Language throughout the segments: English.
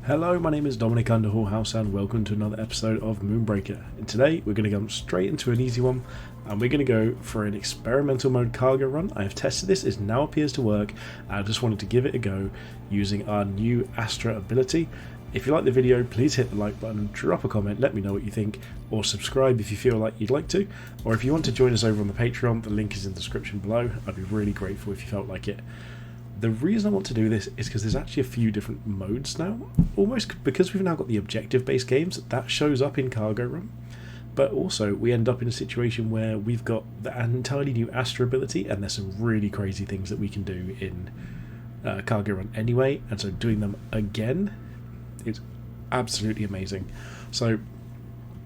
Hello, my name is Dominic Underhallhouse and welcome to another episode of Moonbreaker. And today we're going to go straight into an easy one and we're going to go for an experimental mode cargo run. I have tested this, it now appears to work, and I just wanted to give it a go using our new Astra ability. If you like the video, please hit the like button, drop a comment, let me know what you think, or subscribe if you feel like you'd like to. Or if you want to join us over on the Patreon, the link is in the description below. I'd be really grateful if you felt like it. The reason I want to do this is because there's actually a few different modes now. Almost because we've now got the objective-based games, that shows up in Cargo Run. But also, we end up in a situation where we've got the entirely new Astra ability, and there's some really crazy things that we can do in Cargo Run anyway, and so doing them again is absolutely amazing. So,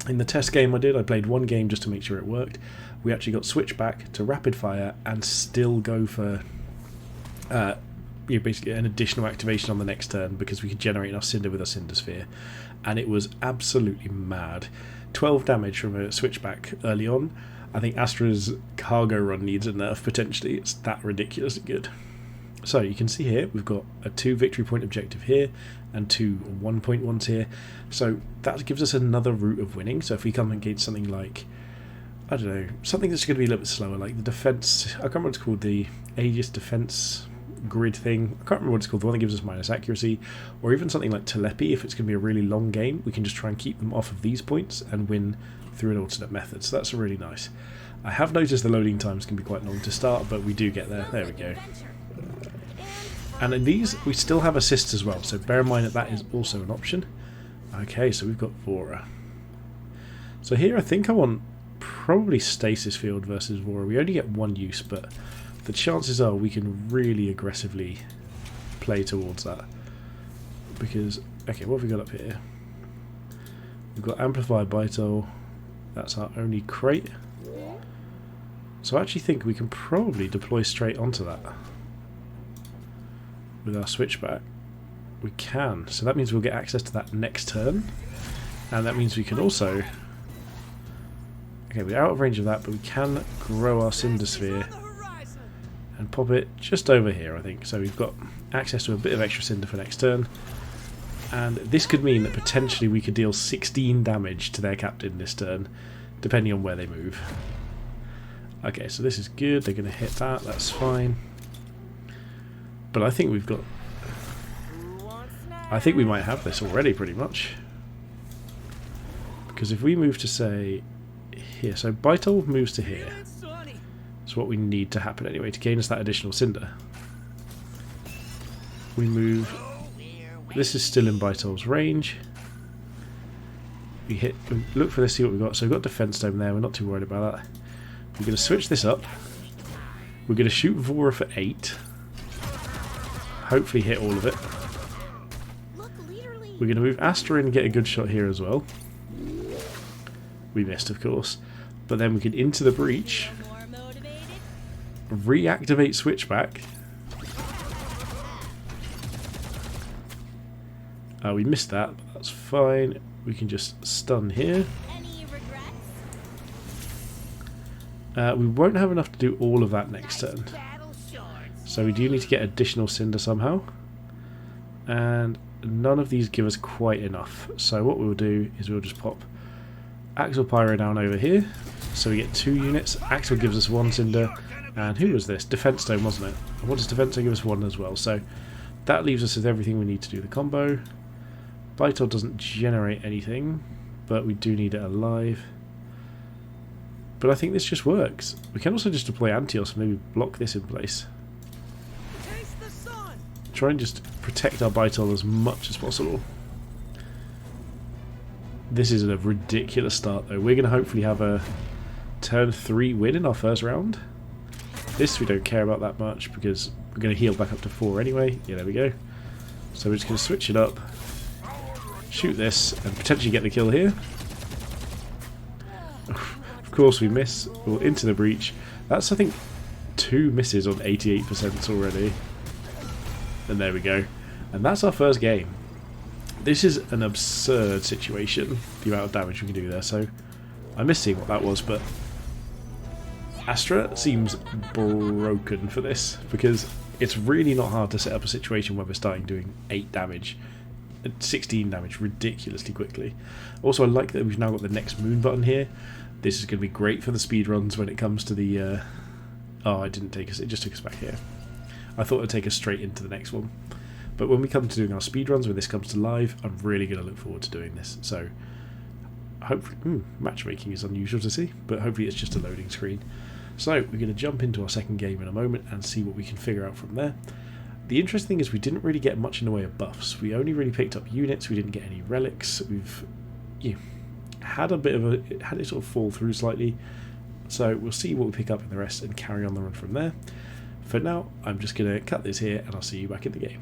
in the test game I played one game just to make sure it worked. We actually got Switchback to rapid fire and still go for basically an additional activation on the next turn because we could generate enough cinder with our cinder sphere, and it was absolutely mad. 12 damage from a Switchback early on. I think Astra's Cargo Run needs a nerf potentially, it's that ridiculously good. So you can see here we've got a 2 victory point objective here and 2 1-point ones here, so that gives us another route of winning. So if we come against something like, I don't know, something that's going to be a little bit slower, like the defense, I can't remember what it's called, the Aegis defense grid thing, I can't remember what it's called, the one that gives us minus accuracy, or even something like Telepi. If it's going to be a really long game, we can just try and keep them off of these points and win through an alternate method, so that's really nice. I have noticed the loading times can be quite long to start, but we do get there we go. And in these we still have assists as well, so bear in mind that that is also an option. Okay, so we've got Vora. So here I think I want probably Stasis Field versus Vora. We only get one use, but the chances are we can really aggressively play towards that. Because, okay, what have we got up here? We've got Amplified Vital, that's our only crate. So I actually think we can probably deploy straight onto that with our Switchback. We can, so that means we'll get access to that next turn, and that means we can also, okay, we're out of range of that, but we can grow our Cinder Sphere and pop it just over here, I think. So we've got access to a bit of extra cinder for next turn, and this could mean that potentially we could deal 16 damage to their captain this turn, depending on where they move. Okay, so this is good, they're going to hit that, that's fine. But I think we've got, I think we might have this already pretty much. Because if we move to, say, here, so Vital moves to here. That's what we need to happen anyway to gain us that additional cinder. We move, this is still in Vital's range. We hit, look for this, see what we've got. So we've got Defense Dome there, we're not too worried about that. We're going to switch this up. We're going to shoot Vora for 8. Hopefully hit all of it. We're going to move Astra in and get a good shot here as well. We missed, of course. But then we can into the breach, reactivate Switchback. We missed that, but that's fine. We can just stun here. We won't have enough to do all of that next turn. So we do need to get additional cinder somehow. And none of these give us quite enough. So what we'll do is we'll just pop Axel Pyro down over here. So we get 2 units. Axel gives us 1 cinder. And who was this? Defense Dome, wasn't it? And what does Defense Dome give us? 1 as well. So that leaves us with everything we need to do the combo. Vital doesn't generate anything, but we do need it alive. But I think this just works. We can also just deploy Antios and maybe block this in place. Try and just protect our Vital as much as possible. This is a ridiculous start though. We're going to hopefully have a turn 3 win in our first round. This we don't care about that much because we're going to heal back up to 4 anyway. Yeah, there we go. So we're just going to switch it up, shoot this, and potentially get the kill here. Of course we miss. We're into the breach. That's, I think, 2 misses on 88% already. And there we go. And that's our first game. This is an absurd situation, the amount of damage we can do there. So I missed seeing what that was, but Astra seems broken for this because it's really not hard to set up a situation where we're starting doing 8 damage 16 damage ridiculously quickly. Also, I like that we've now got the next moon button here. This is going to be great for the speed runs when it comes to the... oh, it didn't take us, it just took us back here. I thought it would take us straight into the next one. But when we come to doing our speed runs, when this comes to live, I'm really going to look forward to doing this. So, hopefully... matchmaking is unusual to see, but hopefully it's just a loading screen. So, we're going to jump into our second game in a moment and see what we can figure out from there. The interesting thing is we didn't really get much in the way of buffs. We only really picked up units, we didn't get any relics. We've had a bit of had it sort of fall through slightly. So we'll see what we pick up in the rest and carry on the run from there. For now, I'm just going to cut this here and I'll see you back in the game.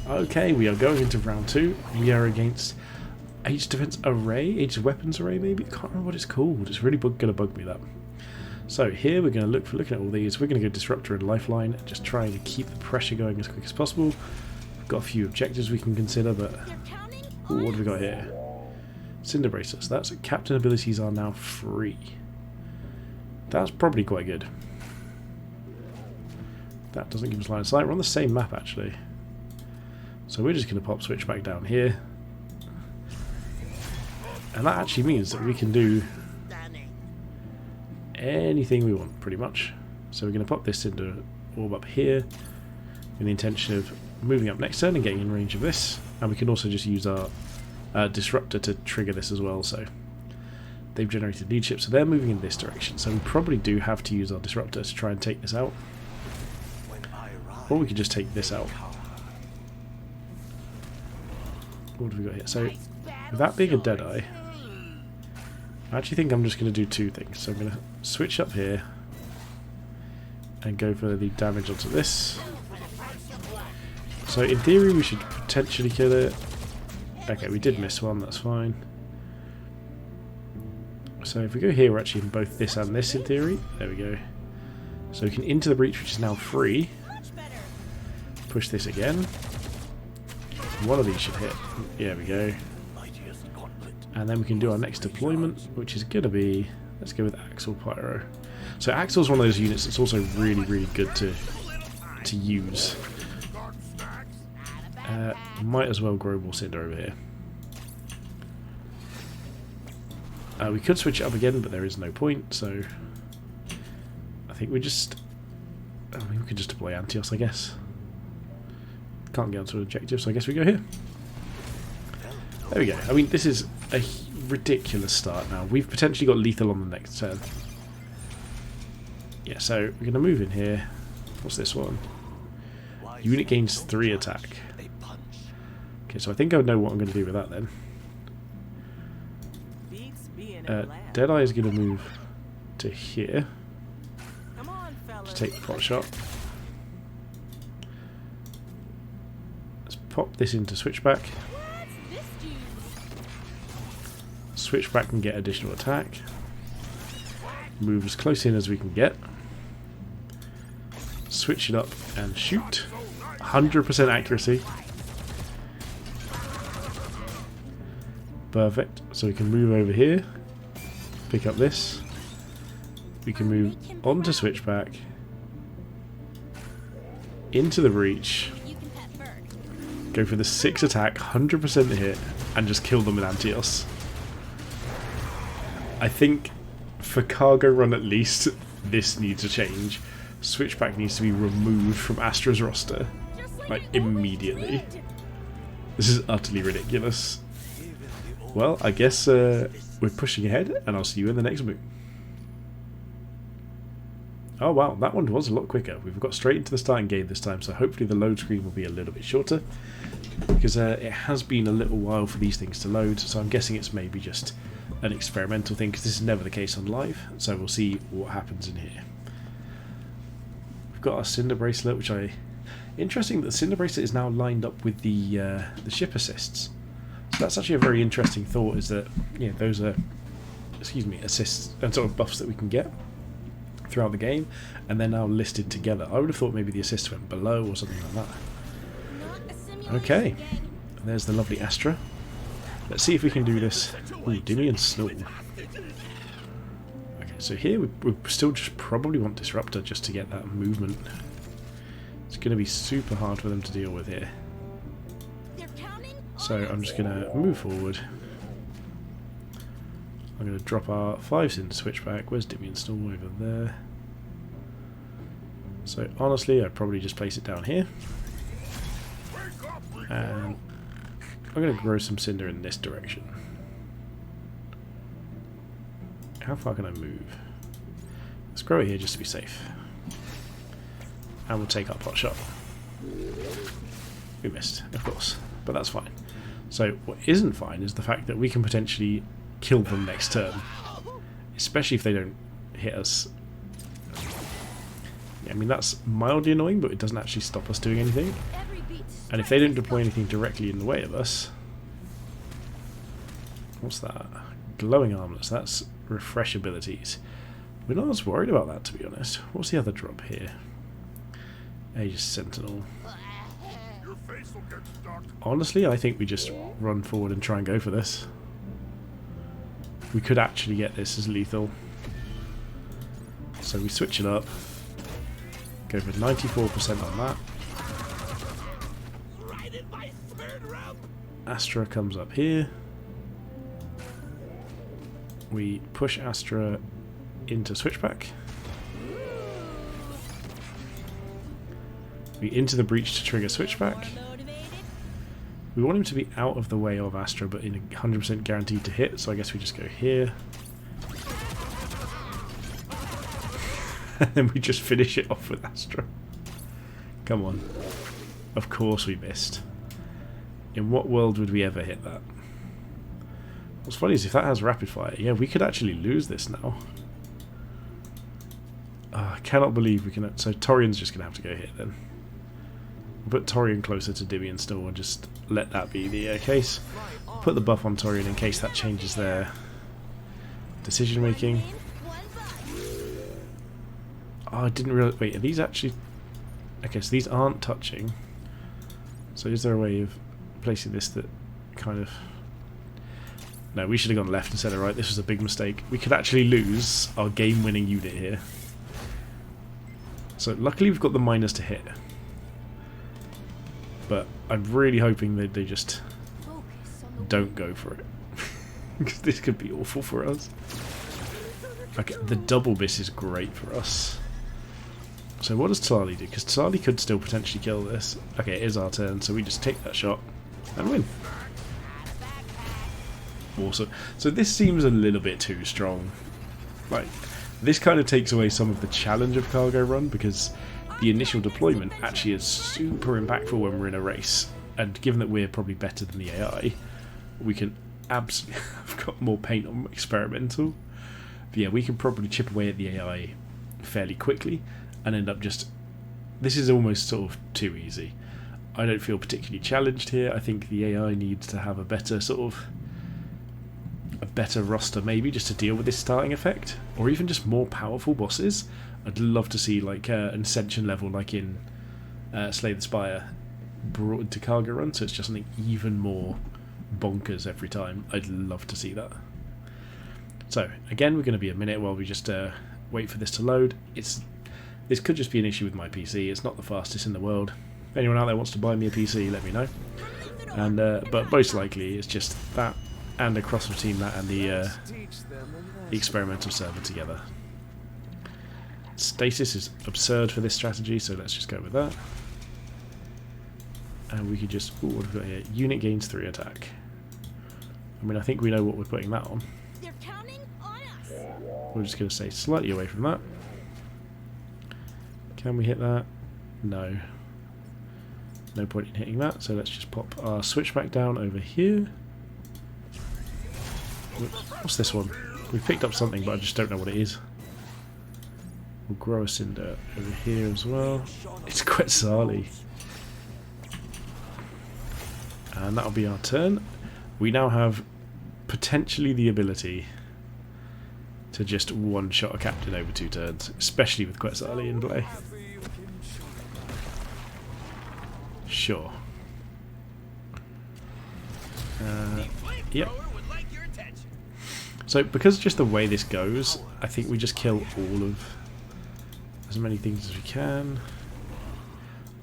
Okay, we are going into round 2. We are against Age Defense Array, Age Weapons Array maybe? I can't remember what it's called. It's really going to bug me, that. So here we're going to looking at all these. We're going to go Disruptor and Lifeline, just trying to keep the pressure going as quick as possible. We've got a few objectives we can consider, but ooh, what have we got here? Cinder Bracer. So that's Captain abilities are now free. That's probably quite good. That doesn't give us line of sight. We're on the same map actually. So we're just going to pop Switchback down here. And that actually means that we can do anything we want, pretty much. So we're going to pop this into orb up here with the intention of moving up next turn and getting in range of this. And we can also just use our Disruptor to trigger this as well. So they've generated leadership, so they're moving in this direction. So we probably do have to use our Disruptor to try and take this out. Or we could just take this out. What have we got here? So with that being a Deadeye, I actually think I'm just going to do two things. So I'm going to switch up here and go for the damage onto this. So in theory we should potentially kill it. Okay, we did miss one, that's fine. So if we go here, we're actually in both this and this in theory. There we go. So we can into the breach, which is now free. Push this again. One of these should hit. There we go. And then we can do our next deployment, which is going to be... let's go with Axle Pyro. So Axle's one of those units that's also really, really good to use. Might as well grow more Cinder over here. We could switch it up again, but there is no point, so... I think we just... I mean, we could just deploy Antios, I guess. Can't get onto an objective, so I guess we go here. There we go. I mean, this is a ridiculous start now. We've potentially got lethal on the next turn. Yeah, so we're going to move in here. What's this one? Unit gains 3 attack. Okay, so I think I know what I'm going to do with that then. Deadeye is going to move to here. Just take the pot shot. Let's pop this into Switchback. Switchback can get additional attack. Move as close in as we can get. Switch it up and shoot. 100% accuracy. Perfect. So we can move over here. Pick up this. We can move onto Switchback. Into the breach. Go for the 6 attack, 100% hit, and just kill them with Antios. I think for cargo run at least, this needs a change. Switchback needs to be removed from Astra's roster. Like, immediately. This is utterly ridiculous. Well, I guess we're pushing ahead, and I'll see you in the next move. Oh wow, that one was a lot quicker. We've got straight into the starting game this time, so hopefully the load screen will be a little bit shorter. Because it has been a little while for these things to load, so I'm guessing it's maybe just an experimental thing, because this is never the case on live, so we'll see what happens in here. We've got our Cinder Bracelet, which interesting that the Cinder Bracelet is now lined up with the ship assists. So that's actually a very interesting thought, is that, yeah, those are, assists and sort of buffs that we can get throughout the game, and they're now listed together. I would have thought maybe the assists went below or something like that. Okay, and there's the lovely Astra. Let's see if we can do this. Ooh, Dimmy and Snow. Okay, so here we still just probably want Disruptor just to get that movement. It's going to be super hard for them to deal with here. So I'm just going to move forward. I'm going to drop our 5s into Switchback. Where's Dimmy install? Over there. So honestly, I'd probably just place it down here. And I'm going to grow some Cinder in this direction. How far can I move? Let's grow it here just to be safe. And we'll take our pot shot. We missed, of course, but that's fine. So what isn't fine is the fact that we can potentially kill them next turn. Especially if they don't hit us. Yeah, I mean, that's mildly annoying, but it doesn't actually stop us doing anything. And if they don't deploy anything directly in the way of us... What's that? Glowing armlets. That's refresh abilities. We're not as worried about that, to be honest. What's the other drop here? Aegis Sentinel. Honestly, I think we just run forward and try and go for this. We could actually get this as lethal. So we switch it up. Go for 94% on that. Astra comes up here. We push Astra into Switchback. We into the breach to trigger Switchback. We want him to be out of the way of Astra, but in 100% guaranteed to hit, so I guess we just go here. And then we just finish it off with Astra. Come on. Of course we missed. In what world would we ever hit that? What's funny is if that has rapid fire, yeah, we could actually lose this now. I cannot believe we can... So Torian's just going to have to go here then. We'll put Torian closer to Divian still and just let that be the case. Put the buff on Torian in case that changes their decision making. Oh, I didn't really... Wait, are these actually... Okay, so these aren't touching. So is there a way of placing this that kind of... No, we should have gone left instead of right. This was a big mistake. We could actually lose our game-winning unit here. So luckily we've got the miners to hit. But I'm really hoping that they just don't go for it. Because this could be awful for us. Okay, the double miss is great for us. So what does Tali do? Because Tali could still potentially kill this. Okay, it is our turn, so we just take that shot and win. Awesome. So this seems a little bit too strong. Like, this kind of takes away some of the challenge of Cargo Run, because the initial deployment actually is super impactful when we're in a race. And given that we're probably better than the AI, we can absolutely... I've got more paint on experimental. But yeah, we can probably chip away at the AI fairly quickly and end up just... This is almost sort of too easy. I don't feel particularly challenged here. I think the AI needs to have a better sort of... a better roster maybe just to deal with this starting effect, or even just more powerful bosses. I'd love to see like an Ascension level like in Slay the Spire brought into Cargo Run, so it's just something even more bonkers every time. I'd love to see that. So again, we're going to be a minute while we just wait for this to load. This could just be an issue with my PC. It's not the fastest in the world. If anyone out there wants to buy me a PC, let me know. And but most likely it's just that and a cross between that and the experimental server together. Stasis is absurd for this strategy, so let's just go with that. And we could just... Ooh, what have we got here? Unit gains 3 attack. I mean, I think we know what we're putting that on. They're counting on us. We're just going to stay slightly away from that. Can we hit that? No. No point in hitting that, so let's just pop our Switchback down over here. What's this one? We've picked up something, but I just don't know what it is. We'll grow a Cinder over here as well. It's Quetzali. And that'll be our turn. We now have potentially the ability to just one-shot a captain over 2 turns, especially with Quetzali in play. Sure. Yep. So because just the way this goes, I think we just kill all of as many things as we can.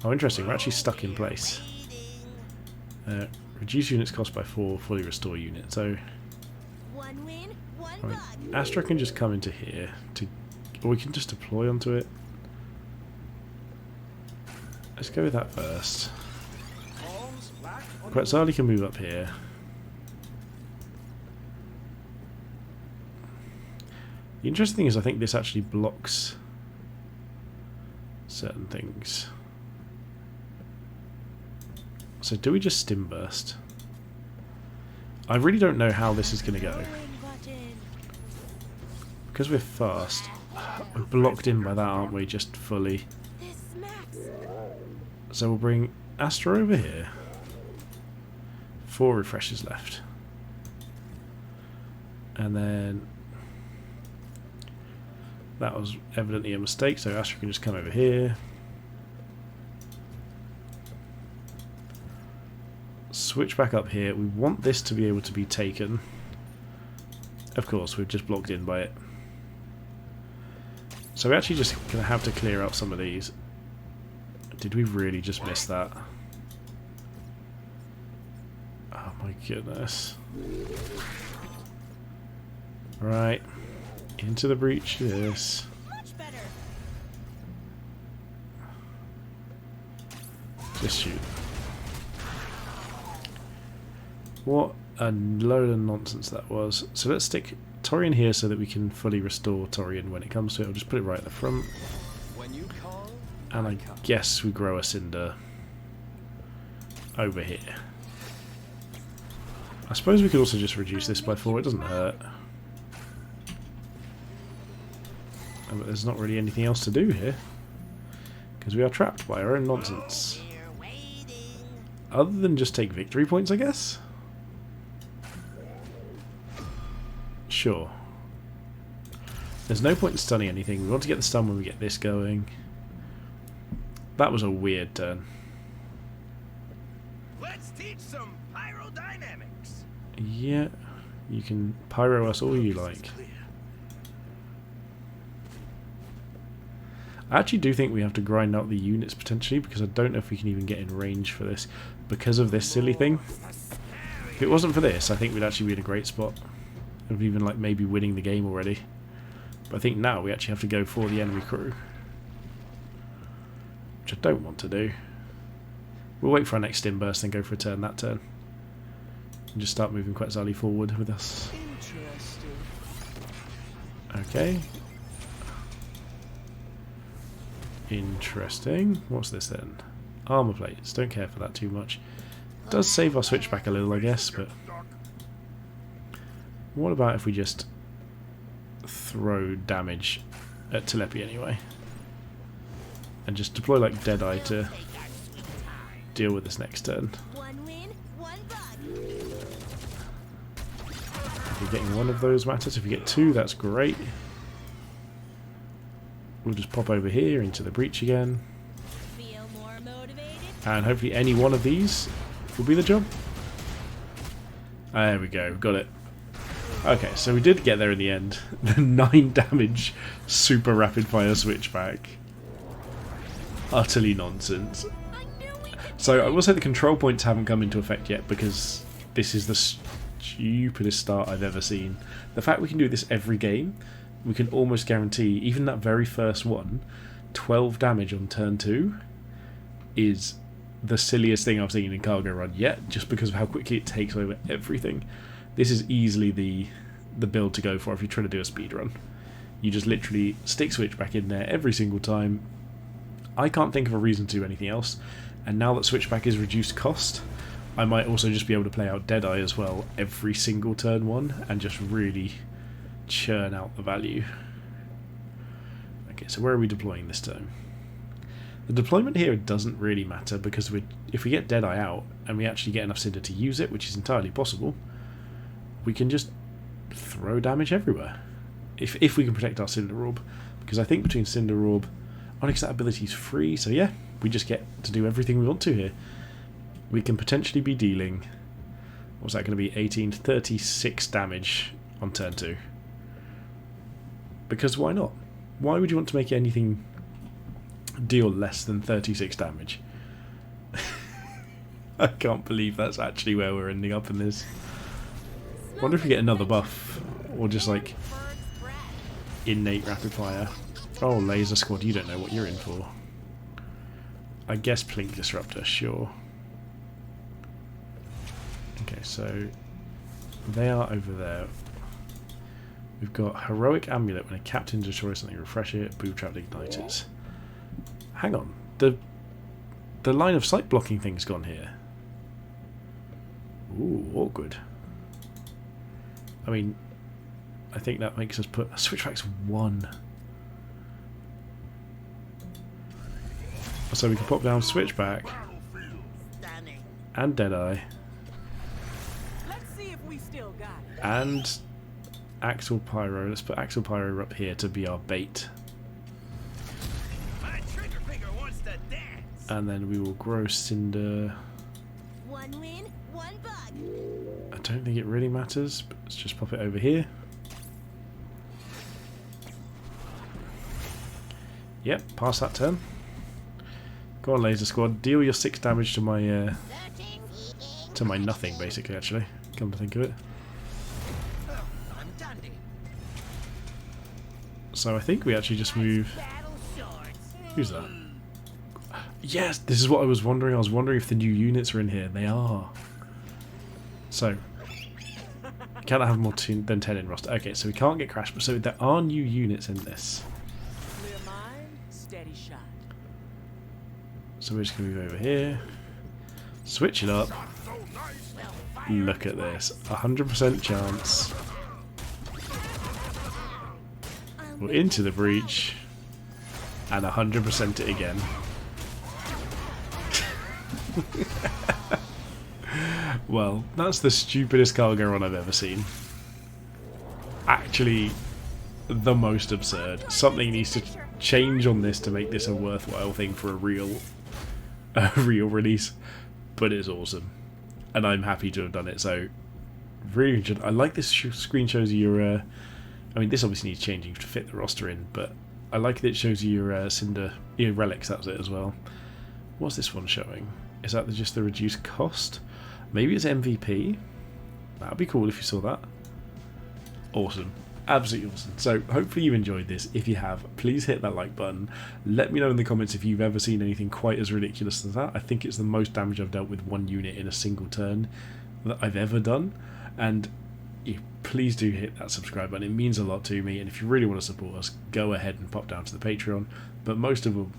Oh, interesting, we're actually stuck in place. Reduce units cost by 4, fully restore unit. So One win, one right, bug. Astra can just come into here, or we can just deploy onto it. Let's go with that first. Quetzali can move up here. The interesting thing is I think this actually blocks certain things. So do we just stim burst? I really don't know how this is going to go. Because we're fast, we're blocked in by that, aren't we? Just fully. This smacks. So we'll bring Astra over here. 4 refreshes left. And then that was evidently a mistake, so Astra can just come over here. Switch back up here. We want this to be able to be taken. Of course, we're just blocked in by it. So we're actually just going to have to clear out some of these. Did we really just miss that? Oh my goodness. Right. Into the breach, yes. Much better. Just shoot. What a load of nonsense that was. So let's stick Torian here so that we can fully restore Torian when it comes to it. I'll just put it right at the front. And I guess we grow a Cinder over here. I suppose we could also just reduce this by 4, it doesn't hurt. But there's not really anything else to do here. Because we are trapped by our own nonsense. Other than just take victory points, I guess? Sure. There's no point in stunning anything. We want to get the stun when we get this going. That was a weird turn. Let's teach some pyrodynamics. Yeah, you can pyro us all you like. I actually do think we have to grind out the units potentially, because I don't know if we can even get in range for this because of this silly thing. If it wasn't for this, I think we'd actually be in a great spot of even like maybe winning the game already. But I think now we actually have to go for the enemy crew, which I don't want to do. We'll wait for our next stim burst and go for a turn that turn. And just start moving Quetzali forward with us. Okay. Interesting. What's this then? Armor plates. Don't care for that too much. Does save our switchback a little, I guess, but what about if we just throw damage at Telepi anyway? And just deploy like Deadeye to deal with this next turn. One win, one bug. If you're getting one of those matters. If you get 2, that's great. We'll just pop over here into the breach again. Feel more motivated? And hopefully any one of these will be the job. There we go, got it. Okay, so we did get there in the end. The 9 damage super rapid fire switchback. Utterly nonsense. I knew we could. So I will say the control points haven't come into effect yet because this is the stupidest start I've ever seen. The fact we can do this every game, we can almost guarantee, even that very first one, 12 damage on turn 2 is the silliest thing I've seen in Cargo Run yet, just because of how quickly it takes over everything. This is easily the build to go for if you're trying to do a speed run. You just literally stick Switchback in there every single time. I can't think of a reason to do anything else, and now that Switchback is reduced cost, I might also just be able to play out Deadeye as well every single turn 1 and just really churn out the value. Okay, so where are we deploying this turn? The deployment here doesn't really matter because if we get Deadeye out and we actually get enough Cinder to use it, which is entirely possible, we can just throw damage everywhere. If we can protect our Cinder Orb. Because I think between Cinder Orb, Onyx, that ability is free, so yeah, we just get to do everything we want to here. We can potentially be dealing, what's that going to be, 18 to 36 damage on turn 2. Because why not? Why would you want to make anything deal less than 36 damage? I can't believe that's actually where we're ending up in this. Wonder if we get another buff, or just like innate rapid fire. Oh, laser squad, you don't know what you're in for. I guess Plink Disruptor, sure. Okay, so they are over there. We've got Heroic Amulet. When a captain destroys something, refresh it. Boob Trap Igniters. Hang on, the line of sight blocking thing's gone here. Ooh, awkward. I mean, I think that makes us put Switchback's 1. So we can pop down Switchback and Deadeye and Axel Pyro. Let's put Axel Pyro up here to be our bait. My trigger finger wants to dance. And then we will grow Cinder. One win, one bug. I don't think it really matters, but let's just pop it over here. Yep, pass that turn. Go on, Laser Squad. Deal your 6 damage to my nothing, basically. Actually, come to think of it. I'm dandy. So I think we actually just move. Who's that? Yes, this is what I was wondering. I was wondering if the new units are in here. They are. So can I have more than 10 in roster? Okay, so we can't get Crash, but so there are new units in this. Clear mind, steady shot. So we're just going to move over here, switch it up. Look at this, 100% chance. We're into the breach, and 100% it again. Well, that's the stupidest cargo run I've ever seen. Actually, the most absurd. Something needs to change on this to make this a worthwhile thing for a real release. But it's awesome, and I'm happy to have done it. So, really, I like this screen shows you your. I mean, this obviously needs changing to fit the roster in, but I like that it shows you your Cinder, your relics. That was it as well. What's this one showing? Is that just the reduced cost? Maybe it's MVP. That'd be cool if you saw that. Awesome. Absolutely awesome. So hopefully you enjoyed this. If you have, please hit that like button. Let me know in the comments if you've ever seen anything quite as ridiculous as that. I think it's the most damage I've dealt with one unit in a single turn that I've ever done. And please do hit that subscribe button. It means a lot to me. And if you really want to support us, go ahead and pop down to the Patreon. But most of all,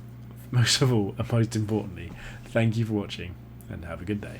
and most importantly, thank you for watching and have a good day.